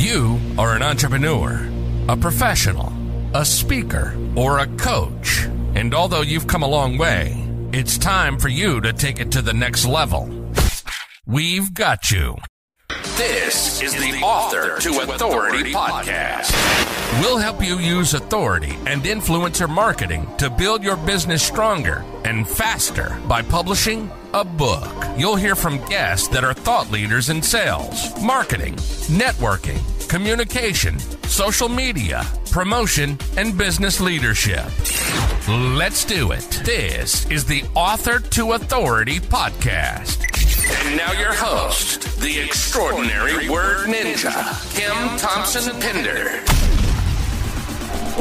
you are an entrepreneur, a professional, a speaker, or a coach, and although you've come a long way, it's time for you to take it to the next level. We've got you. This is the Author to Authority podcast. We'll help you use authority and influencer marketing to build your business stronger and faster by publishing a book. You'll hear from guests that are thought leaders in sales, marketing, networking, communication, social media, promotion, and business leadership. Let's do it. This is the Author to Authority podcast. And now your host, the extraordinary word ninja, Kim Thompson-Pinder.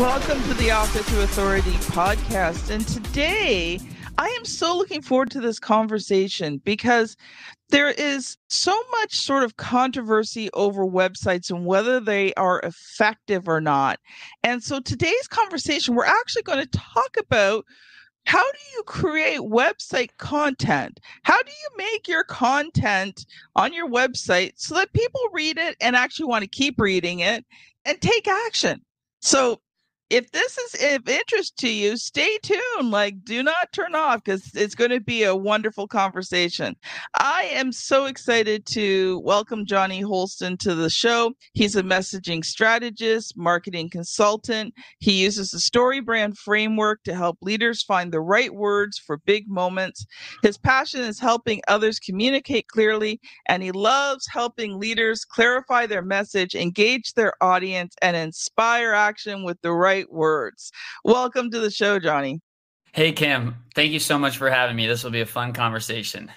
Welcome to the Author to Authority podcast. And today, I am so looking forward to this conversation because there is so much sort of controversy over websites and whether they are effective or not. And so today's conversation, we're actually going to talk about how do you create website content? How do you make your content on your website so that people read it and actually want to keep reading it and take action? So if this is of interest to you, stay tuned. Do not turn off because it's going to be a wonderful conversation. I am so excited to welcome Jonny Holsten to the show. He's a messaging strategist, marketing consultant. He uses the story brand framework to help leaders find the right words for big moments. His passion is helping others communicate clearly, and he loves helping leaders clarify their message, engage their audience, and inspire action with the right words. Welcome to the show, Jonny. Hey, Kim. Thank you so much for having me. This will be a fun conversation.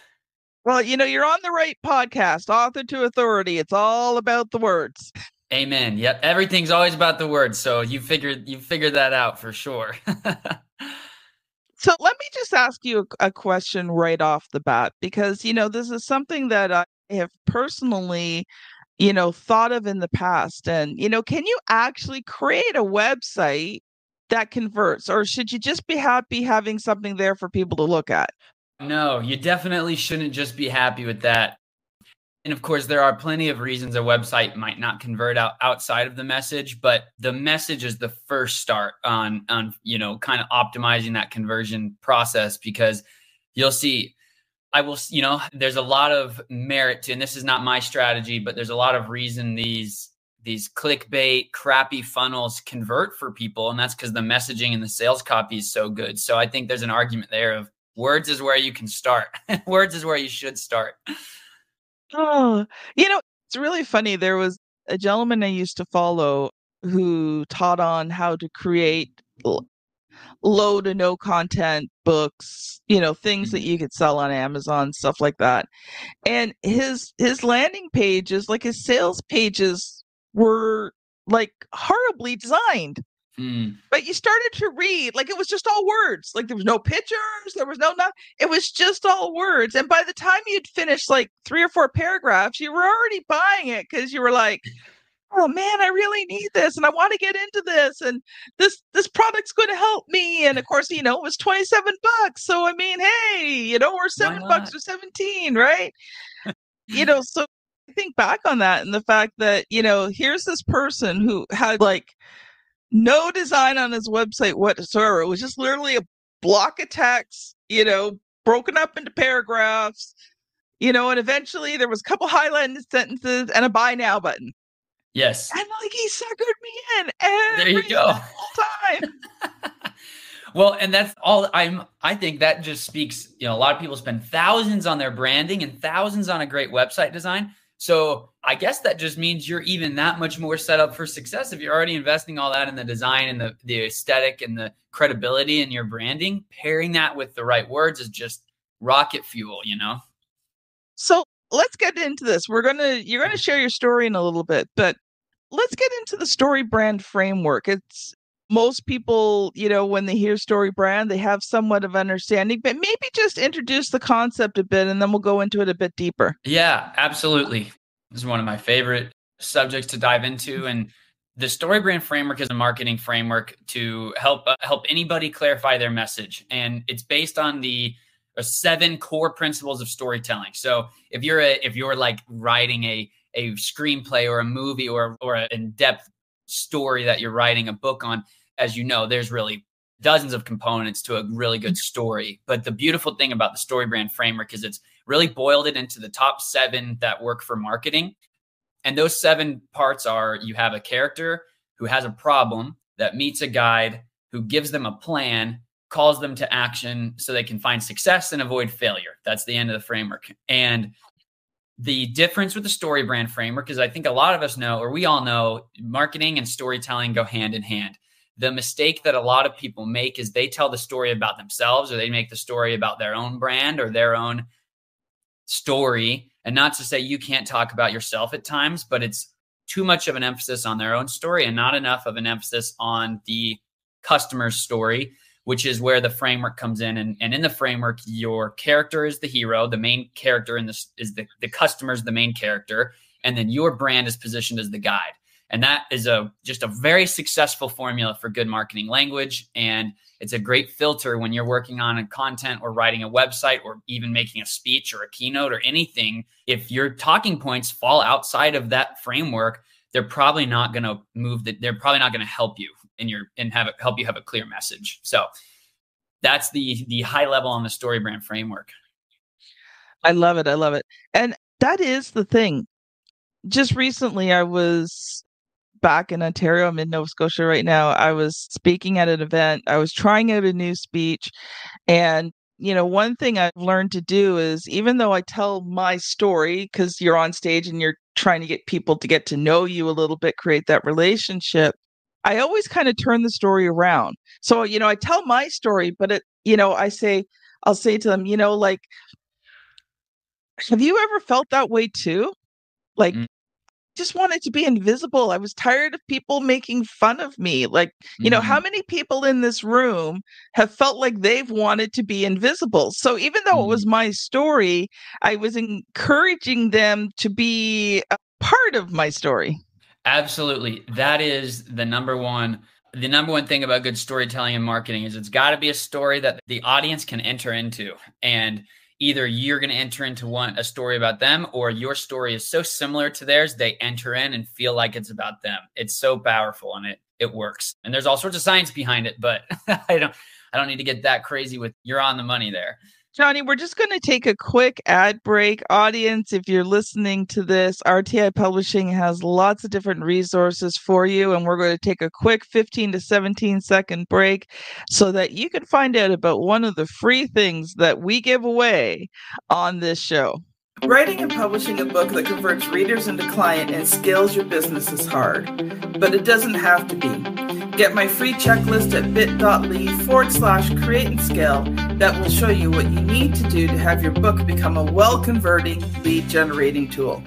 Well, you're on the right podcast, Author to Authority. It's all about the words. Amen. Yep. Everything's always about the words. So you figured that out for sure. So let me just ask you a question right off the bat, because, this is something that I have personally thought of in the past. And, can you actually create a website that converts, or should you just be happy having something there for people to look at? No, you definitely shouldn't just be happy with that. And of course, there are plenty of reasons a website might not convert outside of the message, but the message is the first start on kind of optimizing that conversion process, because you'll see there's a lot of merit to, and this is not my strategy, but there's a lot of reason these clickbait, crappy funnels convert for people. And that's because the messaging and the sales copy is so good. So I think there's an argument there of words is where you can start. Words is where you should start. Oh, it's really funny. There was a gentleman I used to follow who taught on how to create low to no content books, things that you could sell on Amazon, stuff like that. And his landing pages, like his sales pages, were horribly designed. But you started to read, it was just all words. There was no pictures, there was it was just all words. And by the time you'd finished 3 or 4 paragraphs, you were already buying it because you were like, oh man, I really need this and I want to get into this, and this product's going to help me. And of course, it was $27. So I mean, hey, or $7 or 17, right? So I think back on that and the fact that, here's this person who had no design on his website whatsoever. It was just literally a block of text, broken up into paragraphs, and eventually there was a couple highlighted sentences and a buy now button. Yes. And he suckered me in every time. Well, and that's all I think that just speaks, a lot of people spend thousands on their branding and thousands on a great website design. So I guess that just means you're even that much more set up for success. If you're already investing all that in the design and the aesthetic and the credibility in your branding, pairing that with the right words is just rocket fuel, So let's get into this. You're going to share your story in a little bit, but let's get into the story brand framework. It's most people, when they hear story brand, they have somewhat of understanding, but maybe just introduce the concept a bit and then we'll go into it a bit deeper. Yeah, absolutely. This is one of my favorite subjects to dive into. And the story brand framework is a marketing framework to help anybody clarify their message. And it's based on 7 core principles of storytelling. So if you're like writing a screenplay or a movie or an in-depth story that you're writing a book on, as you know, there's really dozens of components to a really good story. But the beautiful thing about the story brand framework is it's really boiled it into the top 7 that work for marketing. And those 7 parts are: you have a character who has a problem that meets a guide who gives them a plan, calls them to action so they can find success and avoid failure. That's the end of the framework. And the difference with the story brand framework is, I think a lot of us know, or we all know, marketing and storytelling go hand in hand. The mistake that a lot of people make is they tell the story about themselves, or they make the story about their own brand or their own story. And not to say you can't talk about yourself at times, but it's too much of an emphasis on their own story and not enough of an emphasis on the customer's story, which is where the framework comes in. And in the framework, your character is the hero. The main character in this is the customer's the main character. And then your brand is positioned as the guide. And that is just a very successful formula for good marketing language. And it's a great filter when you're working on a content or writing a website or even making a speech or a keynote or anything. If your talking points fall outside of that framework, they're probably not going to they're probably not going to help you help you have a clear message. So that's the high level on the story brand framework. I love it. I love it. And that is the thing. Just recently, I was back in Ontario. I'm in Nova Scotia right now. I was speaking at an event. I was trying out a new speech. And, one thing I've learned to do is, even though I tell my story, because you're on stage and you're trying to get people to get to know you a little bit, create that relationship, I always kind of turn the story around. So, I tell my story, but I'll say to them, like, have you ever felt that way too? Like, just wanted to be invisible. I was tired of people making fun of me. Like, how many people in this room have felt like they've wanted to be invisible? So even though it was my story, I was encouraging them to be a part of my story. Absolutely. That is the number one thing about good storytelling and marketing is it's got to be a story that the audience can enter into. And either you're going to enter into a story about them, or your story is so similar to theirs, they enter in and feel like it's about them. It's so powerful and it works. And there's all sorts of science behind it, but I don't need to get that crazy with you're on the money there. Jonny, we're just going to take a quick ad break. Audience, if you're listening to this, RTI Publishing has lots of different resources for you, and we're going to take a quick 15 to 17 second break so that you can find out about one of the free things that we give away on this show. Writing and publishing a book that converts readers into client and scales your business is hard, but it doesn't have to be. Get my free checklist at bit.ly/create and scale that will show you what you need to do to have your book become a well-converting lead generating tool.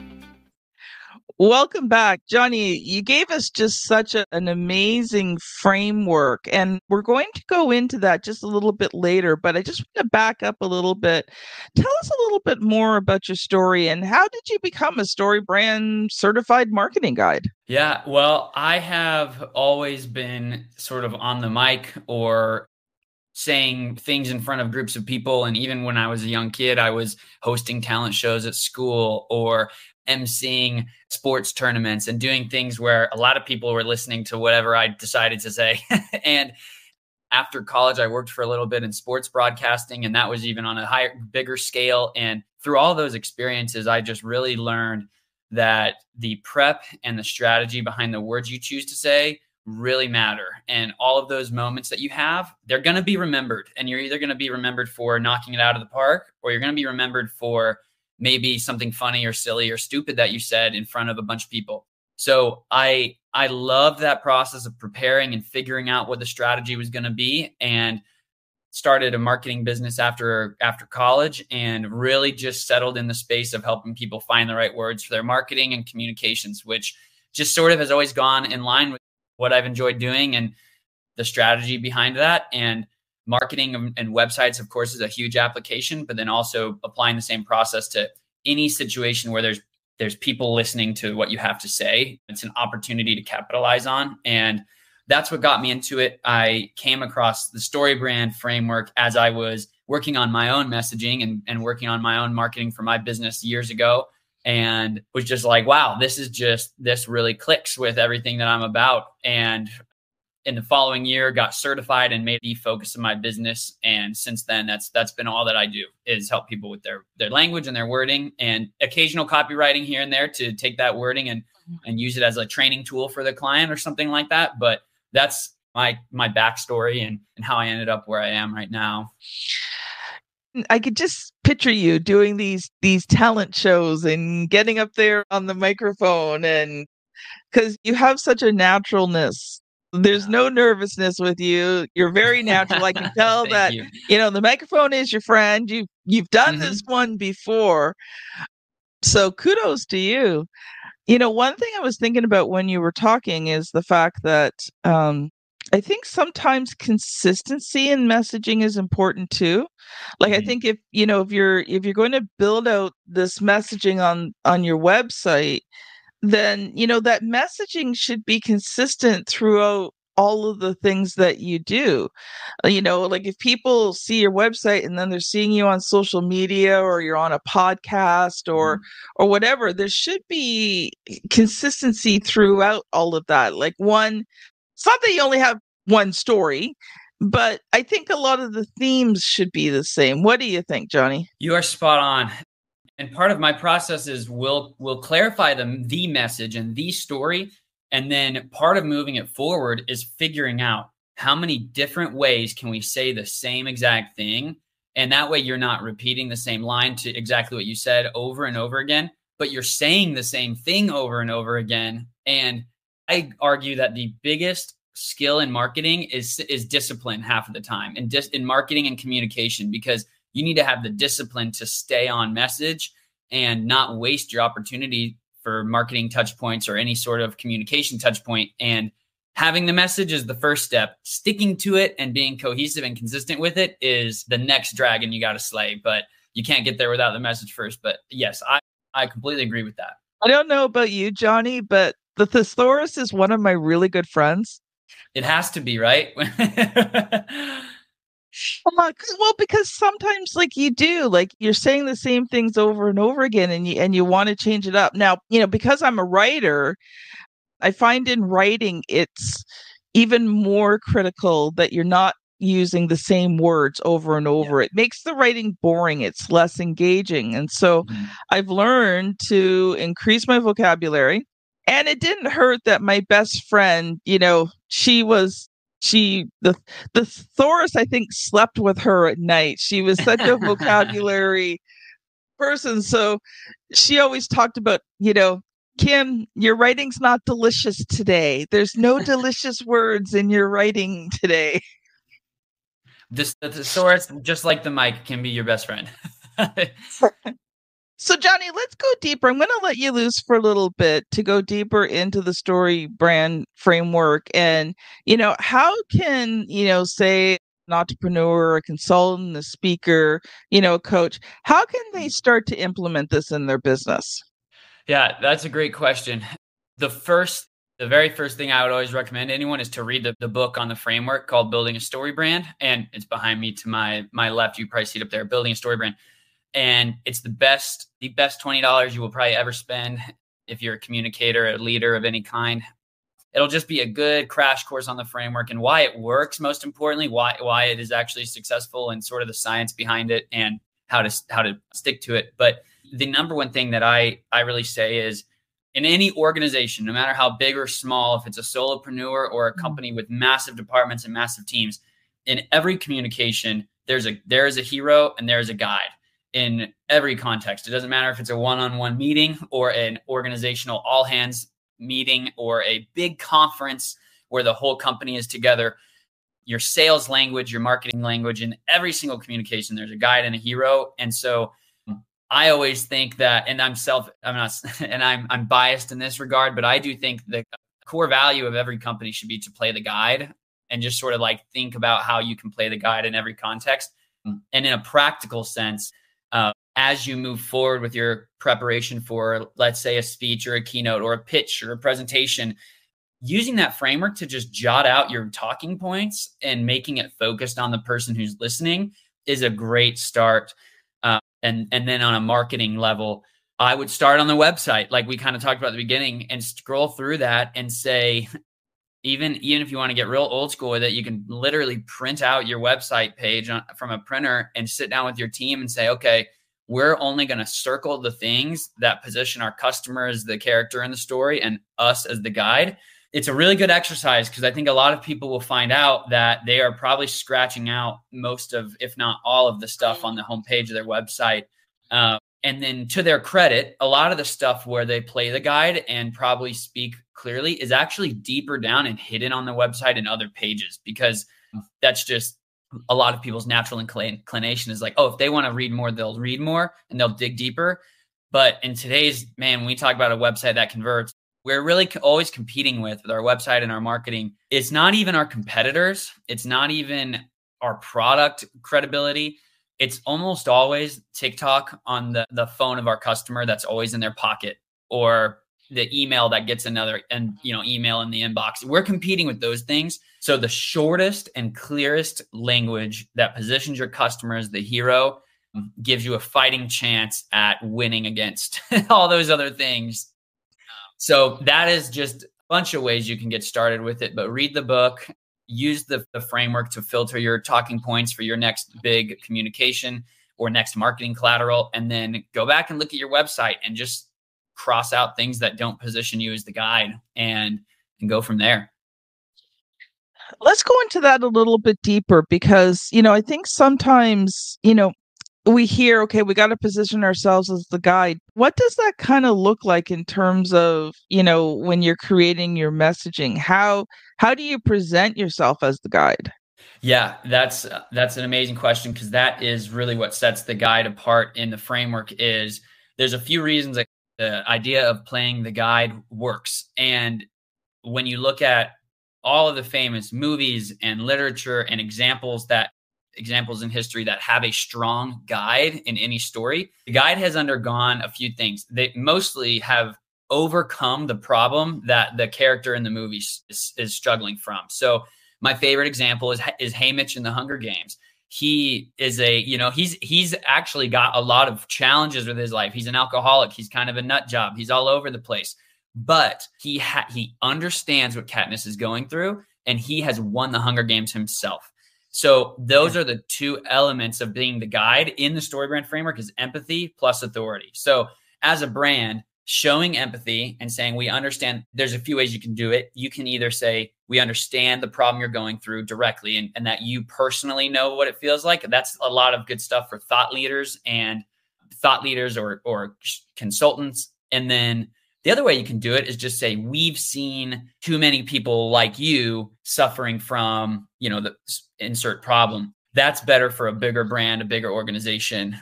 Welcome back. Jonny, you gave us just such an amazing framework, and we're going to go into that just a little bit later, but I just want to back up a little bit. Tell us a little bit more about your story and how did you become a story brand certified marketing guide? Yeah, well, I have always been sort of on the mic or saying things in front of groups of people. And even when I was a young kid, I was hosting talent shows at school or emceeing sports tournaments and doing things where a lot of people were listening to whatever I decided to say. And after college, I worked for a little bit in sports broadcasting, and that was even on a bigger scale. And through all those experiences, I just really learned that the prep and the strategy behind the words you choose to say really matter. And all of those moments that you have, they're going to be remembered. And you're either going to be remembered for knocking it out of the park, or you're going to be remembered for maybe something funny or silly or stupid that you said in front of a bunch of people. So I love that process of preparing and figuring out what the strategy was going to be, and started a marketing business after college, and really just settled in the space of helping people find the right words for their marketing and communications, which just sort of has always gone in line with what I've enjoyed doing and the strategy behind that. And marketing and websites, of course, is a huge application, but then also applying the same process to any situation where there's people listening to what you have to say. It's an opportunity to capitalize on. And that's what got me into it. I came across the story brand framework as I was working on my own messaging and working on my own marketing for my business years ago, and was just like, wow, this really clicks with everything that I'm about. And in the following year, got certified and made the focus of my business. And since then, that's been all that I do, is help people with their language and their wording, and occasional copywriting here and there to take that wording and use it as a training tool for the client or something like that. But that's my backstory and how I ended up where I am right now. I could just picture you doing these talent shows and getting up there on the microphone, and because you have such a naturalness. There's no nervousness with you. You're very natural. I can tell that, the microphone is your friend. You've done this one before. So kudos to you. One thing I was thinking about when you were talking is the fact that I think sometimes consistency in messaging is important too. Like, I think if you're going to build out this messaging on your website, then, that messaging should be consistent throughout all of the things that you do. Like, if people see your website and then they're seeing you on social media, or you're on a podcast or whatever, there should be consistency throughout all of that. Like, it's not that you only have one story, but I think a lot of the themes should be the same. What do you think, Jonny? You are spot on. And part of my process is we'll clarify the message and the story. And then part of moving it forward is figuring out how many different ways can we say the same exact thing. And that way you're not repeating the same line to exactly what you said over and over again, but you're saying the same thing over and over again. And I argue that the biggest skill in marketing is discipline half of the time, and in marketing and communication, because you need to have the discipline to stay on message and not waste your opportunity for marketing touch points or any sort of communication touch point. And having the message is the first step. Sticking to it and being cohesive and consistent with it is the next dragon you got to slay. But you can't get there without the message first. But yes, I completely agree with that. I don't know about you, Jonny, but the thesaurus is one of my really good friends. It has to be, right? Well, because sometimes, like, you do, like, you're saying the same things over and over again, and you want to change it up. Now, because I'm a writer, I find in writing it's even more critical that you're not using the same words over and over. It makes the writing boring. It's less engaging. And so I've learned to increase my vocabulary. And it didn't hurt that my best friend, the thesaurus, I think, slept with her at night. She was such a vocabulary person. So she always talked about, Kim, your writing's not delicious today. There's no delicious words in your writing today. The thesaurus, just like the mic, can be your best friend. So, Jonny, let's go deeper. I'm going to let you loose for a little bit to go deeper into the story brand framework. And, how can, say an entrepreneur, a consultant, a speaker, a coach, how can they start to implement this in their business? Yeah, that's a great question. The very first thing I would always recommend anyone is to read the book on the framework called Building a Story Brand. And it's behind me to my left. You probably see it up there, Building a Story Brand. And it's the best $20 you will probably ever spend if you're a communicator, a leader of any kind. It'll just be a good crash course on the framework and why it works, most importantly, why it is actually successful, and sort of the science behind it and how to stick to it. But the number one thing that I really say is, in any organization, no matter how big or small, if it's a solopreneur or a company with massive departments and massive teams, in every communication, there is a hero and there is a guide. In every context, it doesn't matter if it's a one-on-one meeting or an organizational all hands meeting or a big conference where the whole company is together. Your sales language, your marketing language, in every single communication, there's a guide and a hero. And so I always think that, and I'm biased in this regard, but I do think the core value of every company should be to play the guide and just sort of like think about how you can play the guide in every context. And in a practical sense, as you move forward with your preparation for, let's say, a speech or a keynote or a pitch or a presentation, using that framework to just jot out your talking points and making it focused on the person who's listening is a great start. And then on a marketing level, I would start on the website, like we kind of talked about at the beginning, and scroll through that and say, even if you want to get real old school with it, you can literally print out your website page from a printer and sit down with your team and say, okay, we're only going to circle the things that position our customer as the character in the story and us as the guide. It's a really good exercise because I think a lot of people will find out that they are probably scratching out most of, if not all of the stuff on the homepage of their website. And then to their credit, a lot of the stuff where they play the guide and probably speak clearly is actually deeper down and hidden on the website and other pages, because that's just a lot of people's natural inclination is like, oh, if they want to read more, they'll read more and they'll dig deeper. But in today's, when we talk about a website that converts, we're really always competing with our website and our marketing. It's not even our competitors. It's not even our product credibility. It's almost always TikTok on the phone of our customer that's always in their pocket, or the email that gets another email in the inbox. We're competing with those things. So the shortest and clearest language that positions your customer as the hero gives you a fighting chance at winning against all those other things. So that is just a bunch of ways you can get started with it, but read the book. Use the framework to filter your talking points for your next big communication or next marketing collateral, and then go back and look at your website and just cross out things that don't position you as the guide and go from there. Let's go into that a little bit deeper because, I think sometimes, we hear, okay, we got to position ourselves as the guide. What does that kind of look like in terms of, when you're creating your messaging? How do you present yourself as the guide? Yeah, that's an amazing question, because that is really what sets the guide apart in the framework. Is there's a few reasons that the idea of playing the guide works. And when you look at all of the famous movies and literature and examples in history that have a strong guide in any story, the guide has undergone a few things. They mostly have overcome the problem that the character in the movie is struggling from. So my favorite example is Haymitch in the Hunger Games. He is he's actually got a lot of challenges with his life. He's an alcoholic. He's kind of a nut job. He's all over the place, but he understands what Katniss is going through, and he has won the Hunger Games himself. So those are the two elements of being the guide in the story brand framework, is empathy plus authority. So as a brand, showing empathy and saying, we understand, there's a few ways you can do it. You can either say, we understand the problem you're going through directly, and that you personally know what it feels like. That's a lot of good stuff for thought leaders or consultants. And then the other way you can do it is just say, we've seen too many people like you suffering from, the insert problem. That's better for a bigger brand, a bigger organization.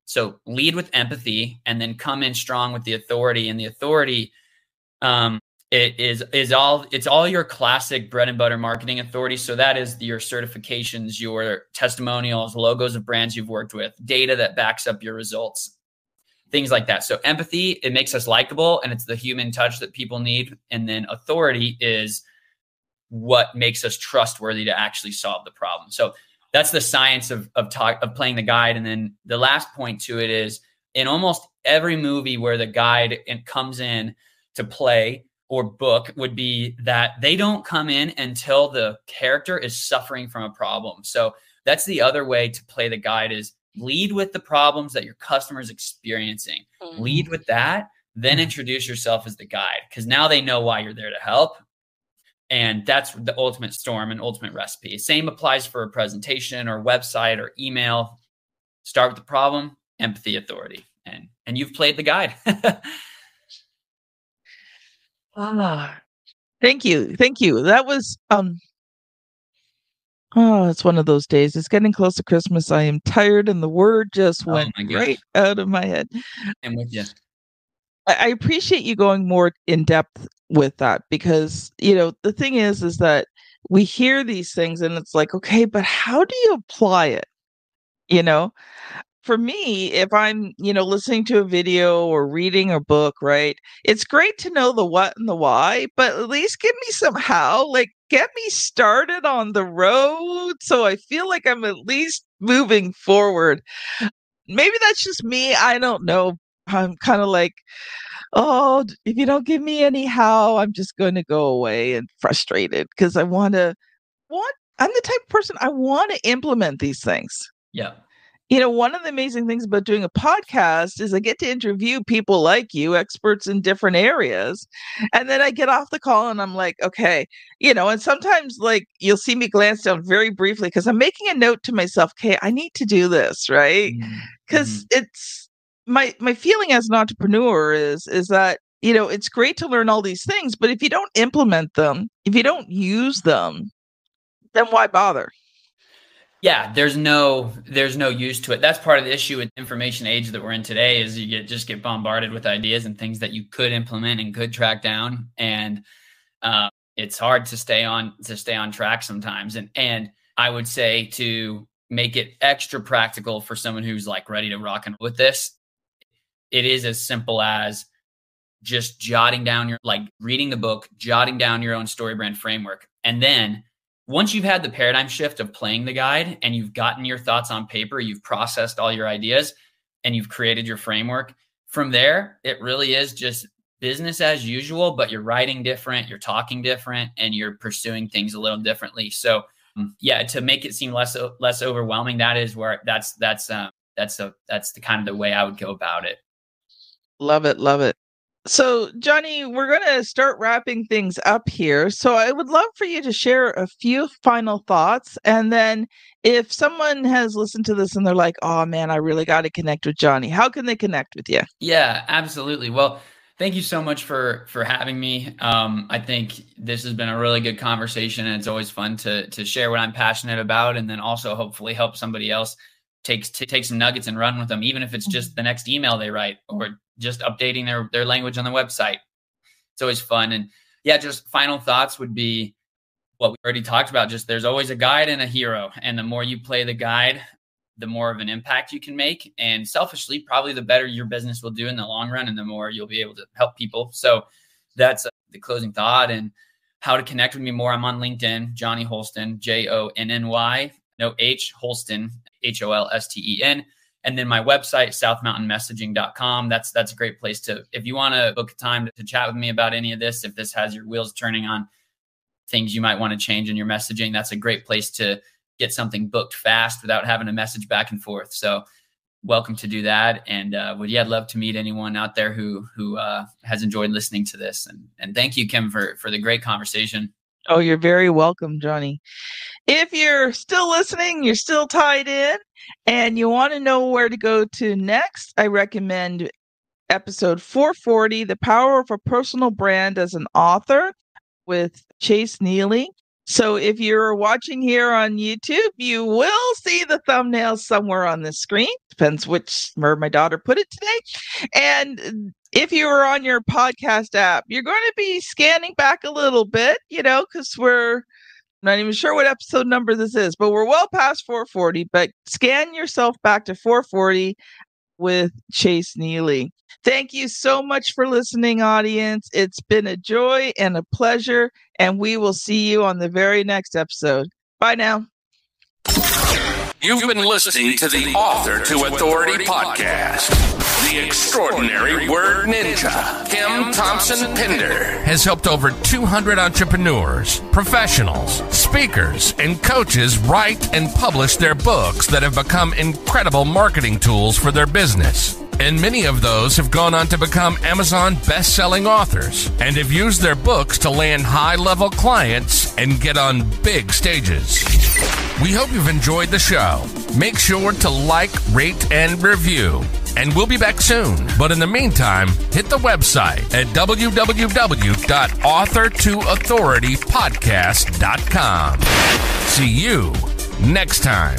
So lead with empathy and then come in strong with the authority. And the authority, it's all your classic bread and butter marketing authority. So that is your certifications, your testimonials, logos of brands you've worked with, data that backs up your results, things like that. So empathy, it makes us likable, and it's the human touch that people need. And then authority is what makes us trustworthy to actually solve the problem. So that's the science of playing the guide. And then the last point to it is, in almost every movie where the guide comes in to play or book, would be that they don't come in until the character is suffering from a problem. So that's the other way to play the guide, is lead with the problems that your customer is experiencing. Mm-hmm. Lead with that, then introduce yourself as the guide, because now they know why you're there to help. And that's the ultimate storm and ultimate recipe. Same applies for a presentation or website or email. Start with the problem, empathy, authority, and you've played the guide. Thank you. That was it's one of those days. It's getting close to Christmas. I am tired, and the word just went right out of my head. I'm with you. I appreciate you going more in depth with that, because, the thing is that we hear these things and it's like, okay, but how do you apply it? for me, if I'm, listening to a video or reading a book, right, it's great to know the what and the why, but at least give me some how, like get me started on the road so I feel like I'm at least moving forward. Maybe that's just me. I don't know. I'm kind of like, oh, if you don't give me any how, I'm just going to go away and frustrated because I'm the type of person I want to implement these things. Yeah. One of the amazing things about doing a podcast is I get to interview people like you, experts in different areas. And then I get off the call and I'm like, okay, and sometimes like you'll see me glance down very briefly because I'm making a note to myself, okay, I need to do this, right? Because it's my feeling as an entrepreneur is that, it's great to learn all these things, but if you don't implement them, if you don't use them, then why bother? Yeah, there's no use to it. That's part of the issue with the information age that we're in today is you just get bombarded with ideas and things that you could implement and could track down. And it's hard to stay on track sometimes. And I would say to make it extra practical for someone who's like ready to rock and roll with this, it is as simple as just jotting down reading the book, jotting down your own story brand framework. And then once you've had the paradigm shift of playing the guide and you've gotten your thoughts on paper, you've processed all your ideas and you've created your framework, from there, it really is just business as usual, but you're writing different, you're talking different, and you're pursuing things a little differently. So yeah, to make it seem less overwhelming, that is where that's the kind of the way I would go about it. Love it. Love it. So, Jonny, we're going to start wrapping things up here. So I would love for you to share a few final thoughts. And then if someone has listened to this and they're like, oh, man, I really got to connect with Jonny, how can they connect with you? Yeah, absolutely. Well, thank you so much for having me. I think this has been a really good conversation, and it's always fun to share what I'm passionate about, and then also hopefully help somebody else take some nuggets and run with them, even if it's just the next email they write or just updating their language on the website. It's always fun. And yeah, just final thoughts would be what we already talked about. Just there's always a guide and a hero. And the more you play the guide, the more of an impact you can make. And selfishly, probably the better your business will do in the long run and the more you'll be able to help people. So that's the closing thought. And how to connect with me more, I'm on LinkedIn, Jonny Holsten, Jonny, no H, Holsten, Holsten. And then my website, southmountainmessaging.com. That's a great place if you want to book a time to chat with me about any of this, if this has your wheels turning on things you might want to change in your messaging, that's a great place to get something booked fast without having to message back and forth. So welcome to do that. And I'd love to meet anyone out there who has enjoyed listening to this. And thank you, Kim, for the great conversation. Oh, you're very welcome, Jonny. If you're still listening, you're still tied in, and you want to know where to go to next, I recommend episode 440, The Power of a Personal Brand as an Author with Chase Neely. So if you're watching here on YouTube, you will see the thumbnail somewhere on the screen. Depends where my daughter put it today. And if you are on your podcast app, you're going to be scanning back a little bit, because we're not even sure what episode number this is, but we're well past 440. But scan yourself back to 440 with Chase Neely. Thank you so much for listening, audience. It's been a joy and a pleasure, and we will see you on the very next episode. Bye now. You've been listening to the Author to Authority podcast. The extraordinary word ninja, Kim Thompson Pinder, has helped over 200 entrepreneurs, professionals, speakers, and coaches write and publish their books that have become incredible marketing tools for their business. And many of those have gone on to become Amazon best-selling authors and have used their books to land high-level clients and get on big stages. We hope you've enjoyed the show. Make sure to like, rate, and review. And we'll be back soon. But in the meantime, hit the website at www.authortoauthoritypodcast.com. See you next time.